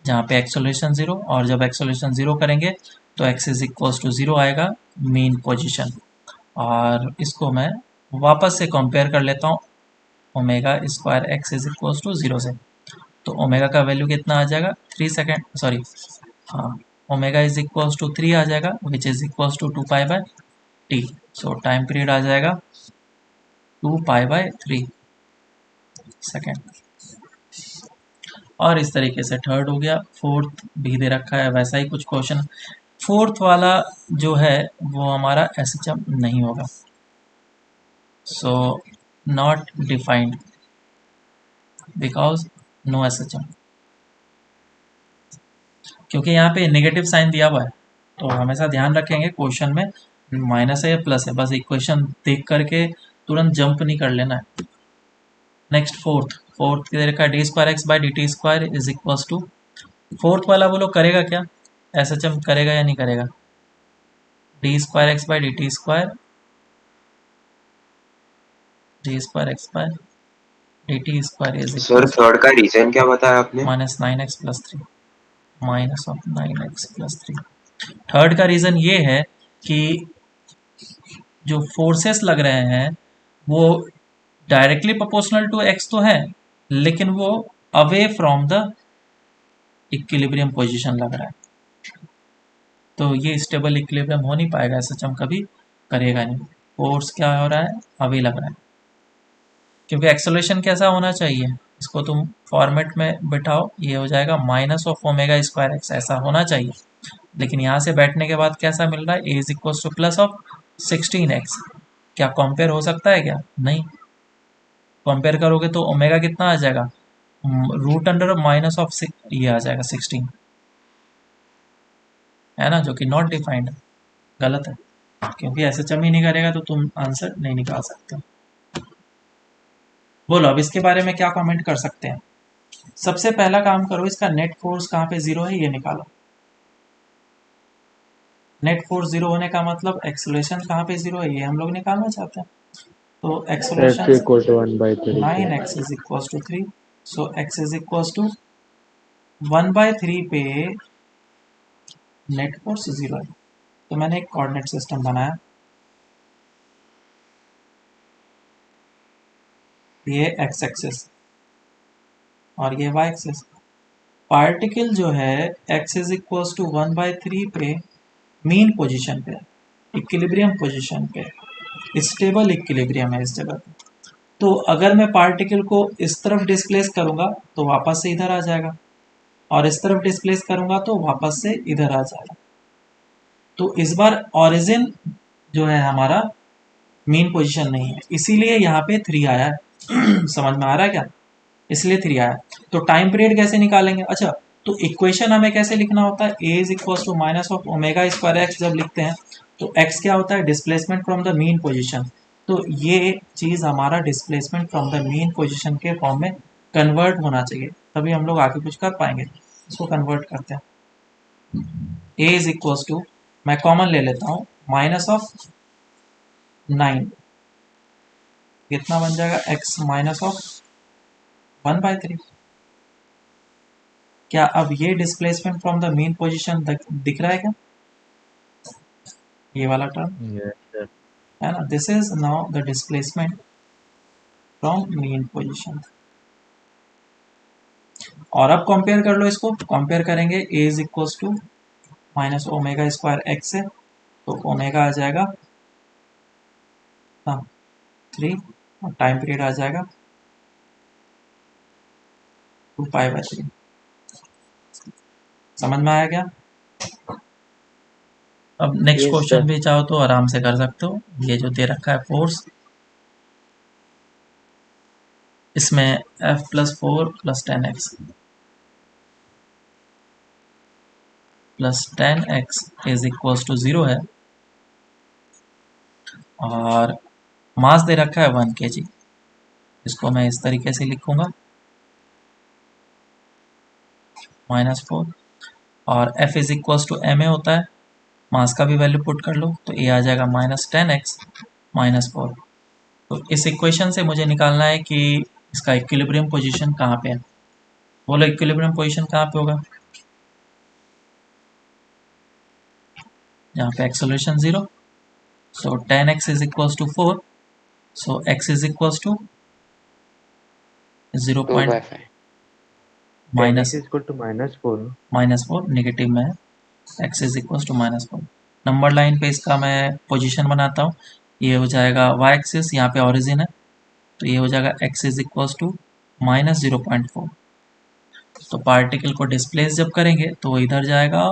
Speaker 1: जहाँ पे एक्सेलरेशन 0, और जब एक्सेलरेशन 0 करेंगे तो x इज इक्वल्स टू 0 आएगा मीन पोजीशन। और इसको मैं वापस से कंपेयर कर लेता हूँ omega square x is equals to 0 से। तो ओमेगा का वैल्यू कितना आ जाएगा 3 सेकेंड, सॉरी हाँ, ओमेगा इज इक्वल्स टू 3 आ जाएगा, which is equals to 2 pi by t. So time period आ जाएगा 2 पाई बाय 3 सेकेंड। और इस तरीके से थर्ड हो गया, फोर्थ भी दे रखा है वैसा ही कुछ क्वेश्चन। फोर्थ वाला जो है वो हमारा एसएचएम नहीं होगा, so not defined because no SHM, क्योंकि यहाँ पे नेगेटिव साइन दिया हुआ है। तो हमेशा ध्यान रखेंगे क्वेश्चन में माइनस है या प्लस है, बस इक्वेशन देख करके तुरंत जंप नहीं कर लेना है। नेक्स्ट फोर्थ दे रखा है d square x by d t square is equal to, fourth वाला वो लोग करेगा क्या, एसएचएम करेगा या नहीं करेगा, d square x by d t square, d square x by dt square is
Speaker 5: sir
Speaker 1: equal
Speaker 5: third का रीजन क्या बताया आपने?
Speaker 1: Minus 9x+3 minus of 9x+3। Third का रीजन ये है कि जो फोर्सेस लग रहे हैं वो डायरेक्टली प्रोपोर्शनल टू x तो है, लेकिन वो away from the equilibrium position लग रहा है, तो ये स्टेबल इक्विलिब्रियम हो नहीं पाएगा, ऐसा हम कभी करेगा नहीं। फोर्स क्या हो रहा है, अवे लग रहा है, क्योंकि एक्सेलरेशन कैसा होना चाहिए, इसको तुम फॉर्मेट में बिठाओ, ये हो जाएगा minus of omega square x, ऐसा होना चाहिए। लेकिन यहाँ से बैठने के बाद कैसा मिल रहा है, a is equal to plus of 16x। क्या कंपेयर हो सकता है क्या? नहीं। कंपेयर करोगे तो ओमेगा कितना आ जाएगा, रूट अंडर माइनस ऑफ ये आ जाएगा 16, है ना, जो कि नॉट डिफाइंड है, गलत है, क्योंकि ऐसे चम ही नहीं करेगा तो तुम आंसर नहीं निकाल सकते। बोलो अब इसके बारे में क्या कमेंट कर सकते हैं। सबसे पहला काम करो, इसका नेट फोर्स कहाँ पे जीरो है ये निकालो। नेट फोर्स जीरो होने का मतलब एक्सेलरेशन कहाँ पे जीरो है ये हम लोग निकालना चाहते हैं। तो
Speaker 2: x
Speaker 1: acceleration
Speaker 2: equal to 1/3
Speaker 1: 9 x is equal to 3, so x is equal to 1/3 पे नेट फोर्स जीरो है। तो मैंने एक कोऑर्डिनेट सिस्टम बनाया, ये एक्स एक्सिस और ये वाई एक्सिस। पार्टिकल जो है एक्स इज इक्वल टू 1/3 पे मीन पोजीशन पे, इक्विलिब्रियम पोजीशन पे, स्टेबल इक्विलिब्रियम है इस जगह पे। तो अगर मैं पार्टिकल को इस तरफ डिस्प्लेस करूंगा तो वापस से इधर आ जाएगा, और इस तरफ डिस्प्लेस करूंगा तो वापस से इधर आ जाएगा। तो इस बार ओरिजिन जो है हमारा मीन पोजीशन नहीं है, इसीलिए यहाँ पे 3 आया है। समझ में आ रहा है क्या, इसलिए 3 आया। तो टाइम पीरियड कैसे निकालेंगे, अच्छा तो इक्वेशन हमें कैसे लिखना होता है, a is equal to minus of omega square x जब लिखते हैं तो एक्स क्या होता है, displacement from the mean position. तो ये चीज हमारा displacement from the mean position के फॉर्म में कन्वर्ट होना चाहिए, तभी हम लोग आगे कुछ कर पाएंगे। इसको कन्वर्ट करते हैं, ए इज इक्वल टू, मैं कॉमन ले लेता हूँ, माइनस ऑफ 9, कितना बन जाएगा, एक्स माइनस ऑफ 1/3। क्या अब ये displacement from the mean position दिख रहा है क्या, ये वाला टर्म है ना, this is now the displacement from mean position. और अब कंपेयर कर लो इसको, कंपेयर करेंगे a is equal to minus omega square x से, तो ओमेगा आ जाएगा 3 और टाइम पीरियड आ जाएगा 2π/3। समझ में आया क्या? अब नेक्स्ट
Speaker 4: Yes,
Speaker 1: क्वेश्चन
Speaker 4: sir.
Speaker 1: भी चाहो तो आराम से कर सकते हो, ये जो दे रखा है फोर्स, इसमें F+4 + 10x + 10x is equal to 0 है, और मास दे रखा है 1 kg। इसको मैं इस तरीके से लिखूंगा, -4, और F is equal to ma होता है, मास का भी वैल्यू पुट कर लो तो ये आ जाएगा -10x -4। तो इस इक्वेशन से मुझे निकालना है कि इसका इक्विलिब्रियम पोजीशन कहाँ पे है। बोलो इक्विलिब्रियम पोजीशन कहाँ पे होगा, यहाँ पे acceleration 0, so 10x is equal to 4, so x is equal to 0.
Speaker 5: 2/5।
Speaker 1: Minus
Speaker 3: is equal to -4।
Speaker 1: -4 negative में है, x is equal to -4। Number line पे इसका मैं पोजीशन बनाता हूँ, ये हो जाएगा y एक्सिस, यहाँ पे ओरिजिन है, तो ये हो जाएगा x इज इक्वल टू -0.4। तो पार्टिकल को डिस्प्लेस जब करेंगे तो वो इधर जाएगा,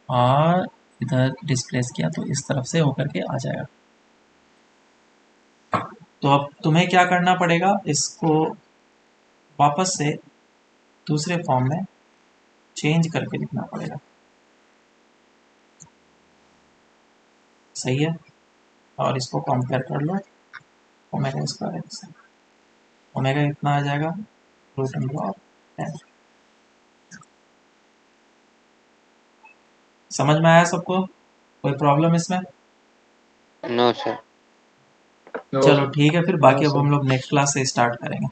Speaker 1: और इधर डिस्प्लेस किया तो इस तरफ से होकर के आ जाएगा। तो अब तुम्हें क्या करना पड़ेगा, इसको वापस से दूसरे फॉर्म में चेंज करके लिखना पड़ेगा, सही है। और इसको कंपेयर कर लो ओमेगा स्क्वायर एक्स से, ओमेगा इतना आ जाएगा √10। समझ में आया सबको, कोई प्रॉब्लम इसमें?
Speaker 5: No sir.
Speaker 1: चलो ठीक है, फिर बाकी अब हम लोग नेक्स्ट क्लास से स्टार्ट करेंगे।